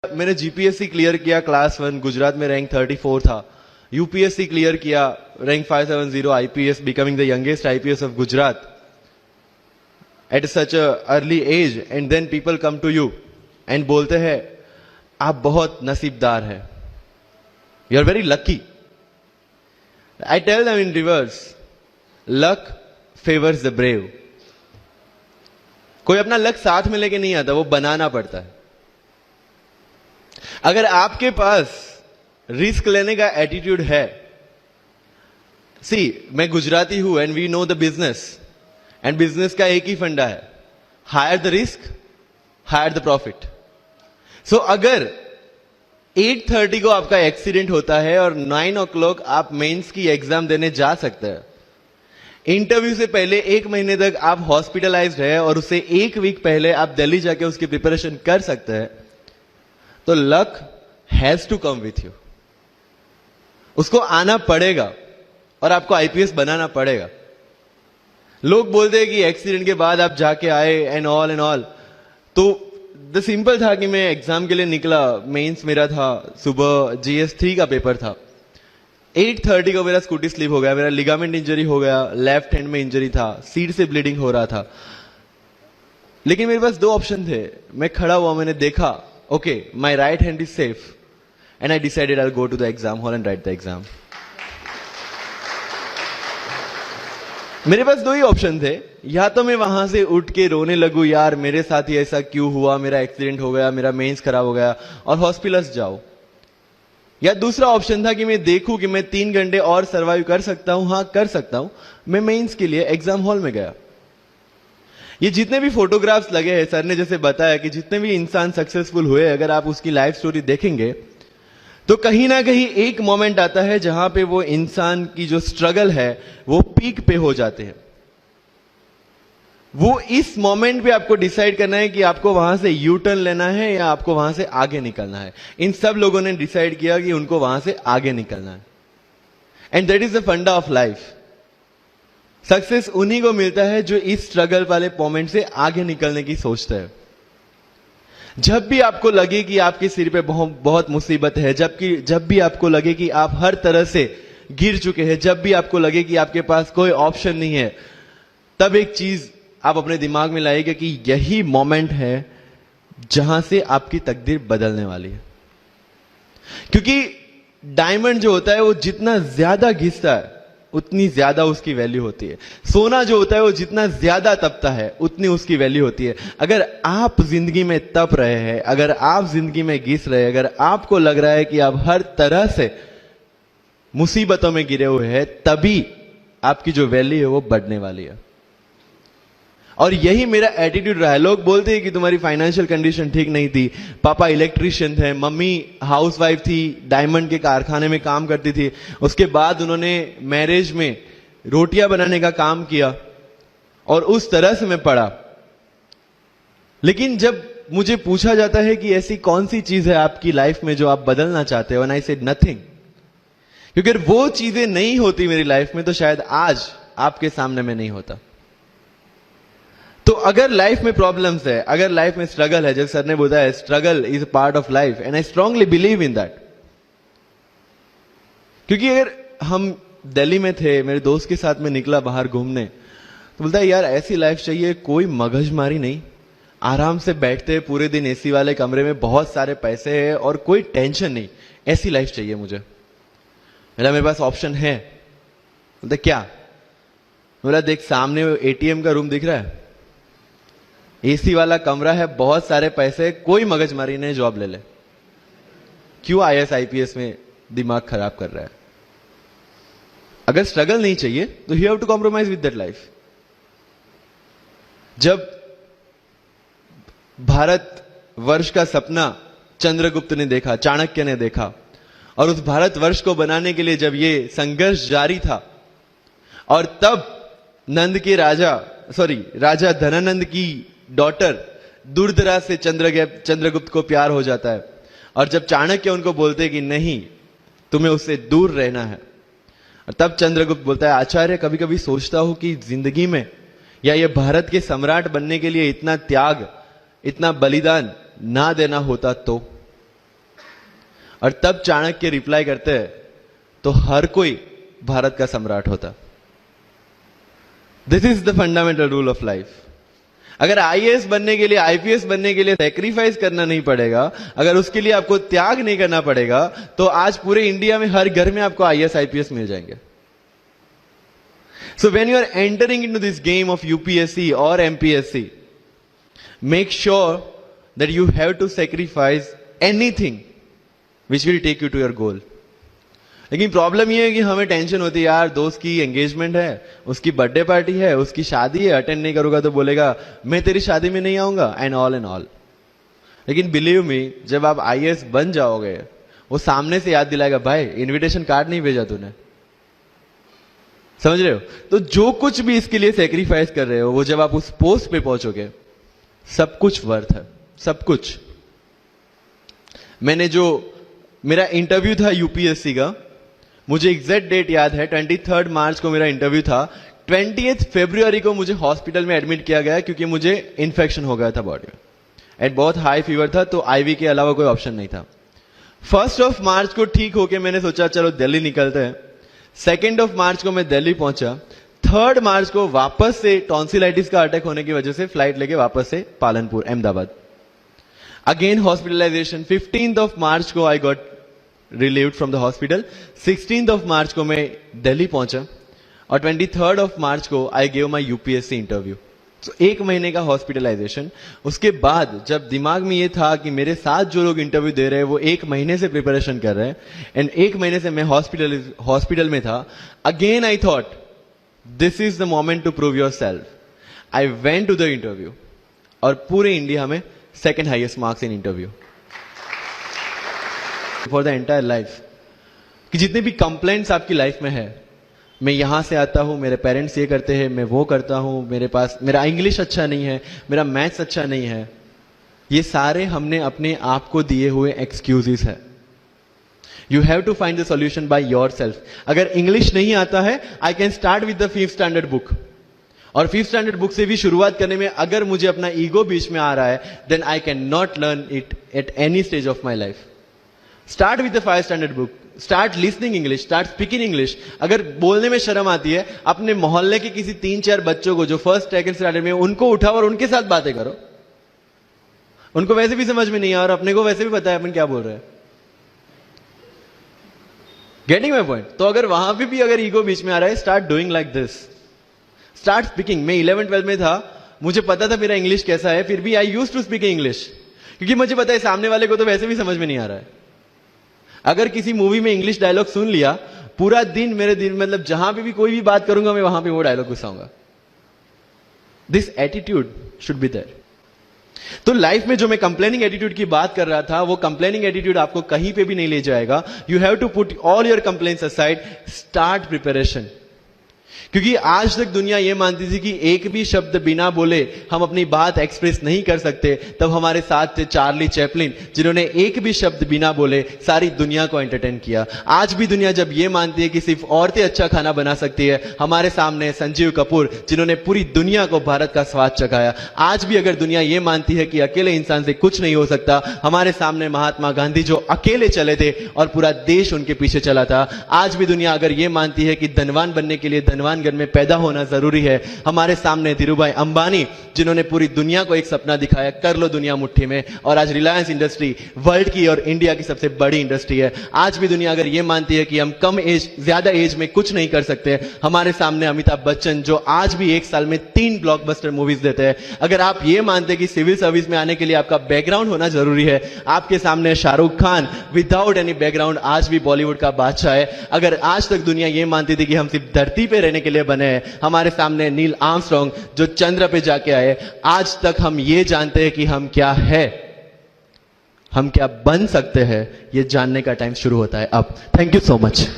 मैंने GPSC clear किया class 1 Gujarat में रैंक 34 था। यूपीएससी क्लियर किया rank 570 IPS becoming the youngest IPS of Gujarat at such a early age and then people come to you and बोलते हैं आप बहुत नसीबदार है, you are very lucky. I tell them in reverse, luck favours the brave. कोई अपना luck साथ में लेके नहीं आता, वो बनाना पड़ता है। अगर आपके पास रिस्क लेने का एटीट्यूड है, मैं गुजराती हूं and we know the business, and business का एक ही फंडा है, higher the risk higher the profit. So अगर 8:30 को आपका एक्सीडेंट होता है और 9 o'clock आप मेंस की एग्जाम देने जा सकते हैं, इंटरव्यू से पहले 1 महीने तक आप हॉस्पिटलाइज्ड है और उससे 1 वीक पहले आप दिल्ली जाके उसकी प्रिपरेशन कर सकते हैं, तो luck has to come with you. उसको आना पड़ेगा और आपको आईपीएस बनाना पड़ेगा। लोग बोलते हैं कि एक्सीडेंट के बाद आप जाके आए एंड ऑल, तो द सिंपल था कि मैं एग्जाम के लिए निकला, मेंस मेरा था, सुबह GS3 का पेपर था। 8:30 को मेरा स्कूटी स्लिप हो गया, मेरा लिगामेंट इंजरी हो गया, लेफ्ट हैंड में इंजरी था, सीट से ब्लीडिंग हो रहा था। लेकिन मेरे पास 2 ऑप्शन थे। मैं खड़ा हुआ, मैंने देखा okay, my right hand is safe, and I decided I'll go to the exam hall and write the exam. मेरे पास 2 ही ऑप्शन थे, या तो मैं वहां से उठ के रोने लगूं, यार मेरे साथ ही ऐसा क्यों हुआ, मेरा एक्सीडेंट हो गया, मेरा मेंस खराब हो गया, और हॉस्पिटल जाओ। या दूसरा ऑप्शन था कि मैं देखूं कि मैं 3 घंटे और सर्वाइव कर सकता हूं। हाँ, कर सकता हूं। मैं मेंस के लिए एग्जाम हॉल में गया। ये जितने भी फोटोग्राफ्स लगे हैं, सर ने जैसे बताया कि जितने भी इंसान सक्सेसफुल हुए, अगर आप उसकी लाइफ स्टोरी देखेंगे तो कहीं ना कहीं एक मोमेंट आता है जहां पे वो इंसान की जो स्ट्रगल है वो पीक पे हो जाते हैं। वो इस मोमेंट पे आपको डिसाइड करना है कि आपको वहां से यू टर्न लेना है या आपको वहां से आगे निकलना है। इन सब लोगों ने डिसाइड किया कि उनको वहां से आगे निकलना है, एंड दैट इज द फंडा ऑफ लाइफ। सक्सेस उन्हीं को मिलता है जो इस स्ट्रगल वाले मोमेंट से आगे निकलने की सोचते हैं। जब भी आपको लगे कि आपके सिर पे बहुत मुसीबत है, जब भी आपको लगे कि आप हर तरह से गिर चुके हैं, जब भी आपको लगे कि आपके पास कोई ऑप्शन नहीं है, तब एक चीज आप अपने दिमाग में लाइएगा कि यही मोमेंट है जहां से आपकी तकदीर बदलने वाली है। क्योंकि डायमंड जो होता है वो जितना ज्यादा घिसता है उतनी ज्यादा उसकी वैल्यू होती है। सोना जो होता है वो जितना ज्यादा तपता है उतनी उसकी वैल्यू होती है। अगर आप जिंदगी में तप रहे हैं, अगर आप जिंदगी में घिस रहे हैं, अगर आपको लग रहा है कि आप हर तरह से मुसीबतों में गिरे हुए हैं, तभी आपकी जो वैल्यू है वो बढ़ने वाली है। और यही मेरा एटीट्यूड रहा है। लोग बोलते हैं कि तुम्हारी फाइनेंशियल कंडीशन ठीक नहीं थी, पापा इलेक्ट्रिशियन थे, मम्मी हाउसवाइफ थी, डायमंड के कारखाने में काम करती थी, उसके बाद उन्होंने मैरिज में रोटियां बनाने का काम किया, और उस तरह से मैं पढ़ा। लेकिन जब मुझे पूछा जाता है कि ऐसी कौन सी चीज है आपकी लाइफ में जो आप बदलना चाहते हो, एंड आई सेड नथिंग। क्योंकि अगर वो चीजें नहीं होती मेरी लाइफ में तो शायद आज आपके सामने में नहीं होता। तो अगर लाइफ में प्रॉब्लम्स है, अगर लाइफ में स्ट्रगल है, जैसे सर ने बताया struggle is a part of life, and I strongly believe in that. क्योंकि अगर हम दिल्ली में थे, मेरे दोस्त के साथ में निकला बाहर घूमने, तो बोलता है यार ऐसी लाइफ चाहिए, कोई मगजमारी नहीं, आराम से बैठते हैं पूरे दिन एसी वाले कमरे में, बहुत सारे पैसे हैं और कोई टेंशन नहीं, ऐसी लाइफ चाहिए मुझे। मेरे पास ऑप्शन है। बोलता क्या? बोला देख सामने एटीएम का रूम दिख रहा है, एसी वाला कमरा है, बहुत सारे पैसे, कोई मगजमारी नहीं, जॉब ले ले। क्यों IAS IPS में दिमाग खराब कर रहा है? अगर स्ट्रगल नहीं चाहिए तो you have to compromise with that life. जब भारत वर्ष का सपना चंद्रगुप्त ने देखा, चाणक्य ने देखा, और उस भारत वर्ष को बनाने के लिए जब ये संघर्ष जारी था, और तब राजा धनानंद की डॉटर दुर्धरा से चंद्रगुप्त को प्यार हो जाता है, और जब चाणक्य उनको बोलते कि नहीं तुम्हें उससे दूर रहना है, और तब चंद्रगुप्त बोलता है आचार्य कभी कभी सोचता हूं कि जिंदगी में या ये भारत के सम्राट बनने के लिए इतना त्याग, इतना बलिदान ना देना होता तो। और तब चाणक्य रिप्लाई करते हैं तो हर कोई भारत का सम्राट होता। This is the fundamental rule of life. अगर आईएएस बनने के लिए, आईपीएस बनने के लिए सैक्रिफाइस करना नहीं पड़ेगा, अगर उसके लिए आपको त्याग नहीं करना पड़ेगा, तो आज पूरे इंडिया में हर घर में आपको आईएएस आईपीएस मिल जाएंगे। So when you are entering into this game of UPSC or MPSC, make sure that you have to sacrifice anything which will take you to your goal. लेकिन प्रॉब्लम ये है कि हमें टेंशन होती है, यार दोस्त की एंगेजमेंट है, उसकी बर्थडे पार्टी है, उसकी शादी है, अटेंड नहीं करूंगा तो बोलेगा मैं तेरी शादी में नहीं आऊंगा, एंड ऑल। लेकिन बिलीव मी, जब आप आईएएस बन जाओगे, वो सामने से याद दिलाएगा, भाई इनविटेशन कार्ड नहीं भेजा तूने। समझ रहे हो? तो जो कुछ भी इसके लिए सेक्रीफाइस कर रहे हो, वो जब आप उस पोस्ट पे पहुंचोगे, सब कुछ वर्थ है, सब कुछ। मैंने जो मेरा इंटरव्यू था यूपीएससी का, मुझे एग्जैक्ट डेट याद है, 23 मार्च को मेरा इंटरव्यू था। 20 फरवरी को मुझे हॉस्पिटल में एडमिट किया गया क्योंकि मुझे इन्फेक्शन हो गया था बॉडी में, एंड बहुत हाई फीवर था, तो आईवी के अलावा कोई ऑप्शन नहीं था। 1 मार्च को ठीक होके मैंने सोचा चलो दिल्ली निकलते हैं। 2 मार्च को मैं दिल्ली पहुंचा। 3 मार्च को वापस से टॉन्सिलाइटिस का अटैक होने की वजह से फ्लाइट लेके वापस से पालनपुर, अहमदाबाद। Again hospitalization. 15 मार्च को I got relieved from the hospital. 16 मार्च को मैं दिल्ली पहुंचा और 23 मार्च को I gave my UPSC interview. तो 1 महीने का हॉस्पिटलाइजेशन। उसके बाद जब दिमाग में ये था कि मेरे साथ जो लोग इंटरव्यू दे रहे हैं वो 1 महीने से प्रिपरेशन कर रहे हैं, एंड 1 महीने से मैं हॉस्पिटल में था, again I thought this is the moment to prove yourself. I went to the interview और पूरे इंडिया में 2nd highest marks in interview for the entire life. कि जितने भी कंप्लेंट्स आपकी लाइफ में है, मैं यहां से आता हूं, मेरे पेरेंट्स ये करते हैं, मैं वो करता हूं, मेरा इंग्लिश अच्छा नहीं है, मेरा मैथ्स अच्छा नहीं है, ये सारे हमने अपने आप को दिए हुए एक्सक्यूजेस है। You have to find the solution by yourself. अगर इंग्लिश नहीं आता है, I can start with the 5th standard book, और 5th स्टैंडर्ड बुक से भी शुरुआत करने में अगर मुझे अपना ईगो बीच में आ रहा है, then I can not learn it at any stage of my life. Start with the 5th standard book, start listening English, start speaking English. अगर बोलने में शर्म आती है, अपने मोहल्ले के किसी 3-4 बच्चों को जो 1st 2nd स्टैंडर्ड में, उनको उठाओ और उनके साथ बातें करो। उनको वैसे भी समझ में नहीं आ, और अपने को वैसे भी पता है अपन क्या बोल रहे हैं। Getting my point? तो अगर वहां पे भी अगर ईगो बीच में आ रहा है, start doing like this, start speaking. मैं 11th-12th में था, मुझे पता था मेरा इंग्लिश कैसा है, फिर भी I used to speak English, क्योंकि मुझे पता है सामने वाले को तो वैसे भी समझ में नहीं आ रहा है। अगर किसी मूवी में इंग्लिश डायलॉग सुन लिया, पूरा दिन मेरे दिन, मतलब जहां पे भी कोई भी बात करूंगा, मैं वहां पे वो डायलॉग घुसाऊंगा। This attitude should be there. तो लाइफ में जो मैं कंप्लेनिंग एटीट्यूड की बात कर रहा था, वो कंप्लेनिंग एटीट्यूड आपको कहीं पे भी नहीं ले जाएगा। You have to put all your complaints aside, start preparation. क्योंकि आज तक दुनिया यह मानती थी कि एक भी शब्द बिना बोले हम अपनी बात एक्सप्रेस नहीं कर सकते। तब हमारे साथ थे चार्ली चैपलिन, जिन्होंने एक भी शब्द बिना बोले सारी दुनिया को एंटरटेन किया। आज भी दुनिया जब यह मानती है कि सिर्फ औरतें अच्छा खाना बना सकती है, हमारे सामने संजीव कपूर, जिन्होंने पूरी दुनिया को भारत का स्वाद चखाया। आज भी अगर दुनिया यह मानती है कि अकेले इंसान से कुछ नहीं हो सकता, हमारे सामने महात्मा गांधी, जो अकेले चले थे और पूरा देश उनके पीछे चला था। आज भी दुनिया अगर यह मानती है कि धनवान बनने के लिए धनवान घर में पैदा होना जरूरी है, हमारे सामने धीरूभाई अंबानी, जिन्होंने पूरी दुनिया को एक सपना दिखाया, कर लो दुनिया मुट्ठी में, और आज रिलायंस इंडस्ट्री वर्ल्ड की और इंडिया की सबसे बड़ी इंडस्ट्री है। आज भी दुनिया अगर यह मानती है कि हम कम एज, ज्यादा एज में कुछ नहीं कर सकते, हमारे सामने अमिताभ बच्चन, जो आज भी 1 साल में 3 ब्लॉकबस्टर मूवीज देते हैं। अगर आप ये मानते हैं कि सिविल सर्विस में आने के लिए आपका बैकग्राउंड होना जरूरी है, आपके सामने Shahrukh Khan without any background आज भी बॉलीवुड का बादशाह है। अगर आज तक दुनिया ये मानती थी कि हम सिर्फ धरती पे रहने के लिए बने हैं, हमारे सामने नील आर्मस्ट्रॉन्ग, जो चंद्र पे जाके आए, आज तक हम ये जानते हैं कि हम क्या है, हम क्या बन सकते हैं, ये जानने का टाइम शुरू होता है अब। Thank you so much.